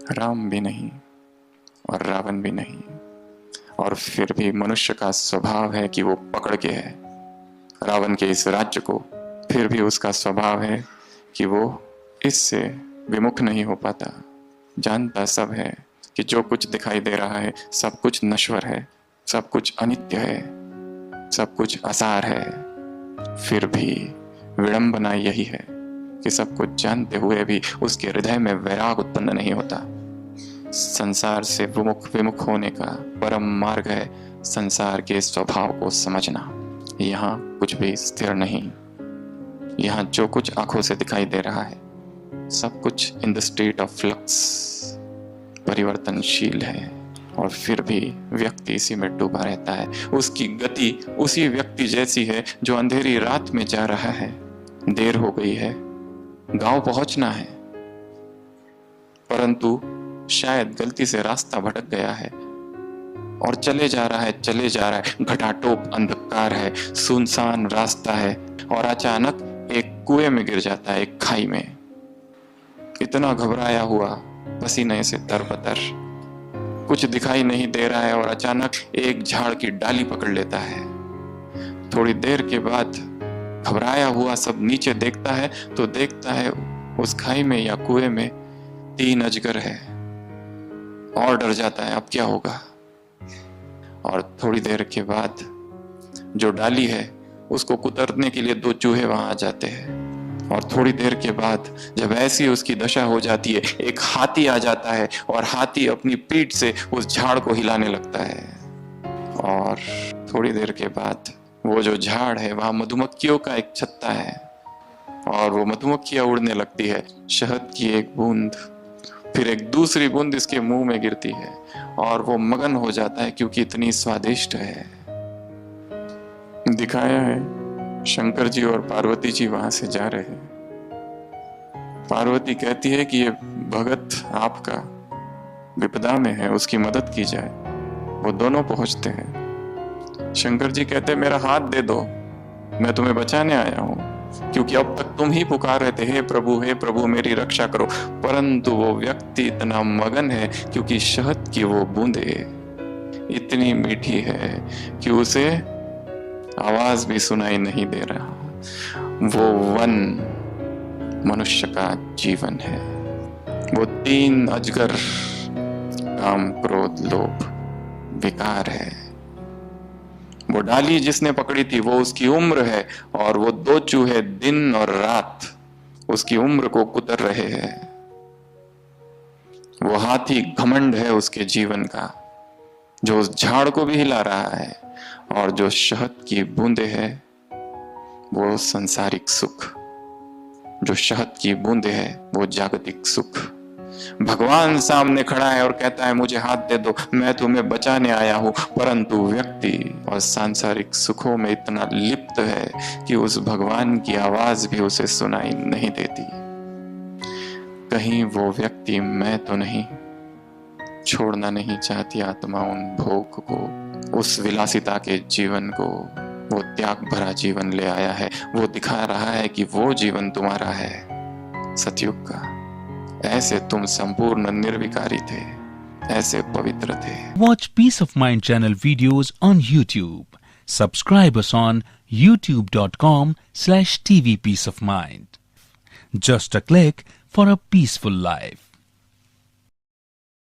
राम भी नहीं और रावण भी नहीं, और फिर भी मनुष्य का स्वभाव है कि वो पकड़ के है रावण के इस राज्य को। फिर भी उसका स्वभाव है कि वो इससे विमुख नहीं हो पाता। जानता सब है कि जो कुछ दिखाई दे रहा है सब कुछ नश्वर है, सब कुछ अनित्य है, सब कुछ असार है। फिर भी विडंबना यही है कि सब कुछ जानते हुए भी उसके हृदय में वैराग उत्पन्न नहीं होता। संसार से विमुख होने का परम मार्ग है संसार के स्वभाव को समझना। यहाँ कुछ भी स्थिर नहीं। यहाँ जो कुछ आंखों से दिखाई दे रहा है सब कुछ in the state of flux, परिवर्तनशील है। और फिर भी व्यक्ति इसी में डूबा रहता है। उसकी गति उसी व्यक्ति जैसी है जो अंधेरी रात में जा रहा है। देर हो गई है, गांव पहुंचना है, परंतु शायद गलती से रास्ता भटक गया है और चले जा रहा है। घटाटोप अंधकार है, सुनसान रास्ता है और अचानक एक कुएं में गिर जाता है, एक खाई में। इतना घबराया हुआ, पसीने से तरबतर, कुछ दिखाई नहीं दे रहा है और अचानक एक झाड़ की डाली पकड़ लेता है। थोड़ी देर के बाद घबराया हुआ सब नीचे देखता है तो देखता है उस खाई में या कुएं में 3 अजगर है और डर जाता है, अब क्या होगा। और थोड़ी देर के बाद जो डाली है उसको कुतरने के लिए 2 चूहे वहां आ जाते हैं। और थोड़ी देर के बाद जब ऐसी उसकी दशा हो जाती है, एक हाथी आ जाता है और हाथी अपनी पीठ से उस झाड़ को हिलाने लगता है। और थोड़ी देर के बाद वो जो झाड़ है वहां मधुमक्खियों का एक छत्ता है और वो मधुमक्खियां उड़ने लगती है। शहद की एक बूंद, फिर एक दूसरी बूंद इसके मुंह में गिरती है और वो मगन हो जाता है क्योंकि इतनी स्वादिष्ट है। दिखाया है शंकर जी और पार्वती जी वहां से जा रहे हैं। पार्वती कहती है कि ये भगत आपका विपदा में है, उसकी मदद की जाए। वो दोनों पहुंचते हैं। शंकर जी कहते हैं मेरा हाथ दे दो, मैं तुम्हें बचाने आया हूं, क्योंकि अब तक तुम ही पुकार रहे थे हे प्रभु मेरी रक्षा करो। परंतु वो व्यक्ति इतना मगन है क्योंकि शहद की वो बूंदे इतनी मीठी है कि उसे आवाज भी सुनाई नहीं दे रहा। वो वन मनुष्य का जीवन है। वो 3 अजगर, काम, क्रोध, लोभ, विकार है। वो डाली जिसने पकड़ी थी वो उसकी उम्र है और वो 2 चूहे दिन और रात उसकी उम्र को कुतर रहे हैं। वो हाथी घमंड है उसके जीवन का, जो उस झाड़ को भी हिला रहा है। और जो शहद की बूंदे है वो सांसारिक सुख, जो शहद की बूंदे है वो जागतिक सुख। भगवान सामने खड़ा है और कहता है मुझे हाथ दे दो, मैं तुम्हें बचाने आया हूं। परंतु व्यक्ति और सांसारिक सुखों में इतना लिप्त है कि उस भगवान की आवाज भी उसे सुनाई नहीं देती। कहीं वो व्यक्ति मैं तो नहीं, छोड़ना नहीं चाहती आत्मा उन भोग को, उस विलासिता के जीवन को। वो त्याग भरा जीवन ले आया है। वो दिखा रहा है कि वो जीवन तुम्हारा है सतयुग का। ऐसे तुम संपूर्ण निर्विकारी थे, ऐसे पवित्र थे। Watch Peace of Mind channel videos on YouTube. Subscribe us on youtube.com/tvpeaceofmind. Just a click for a peaceful life.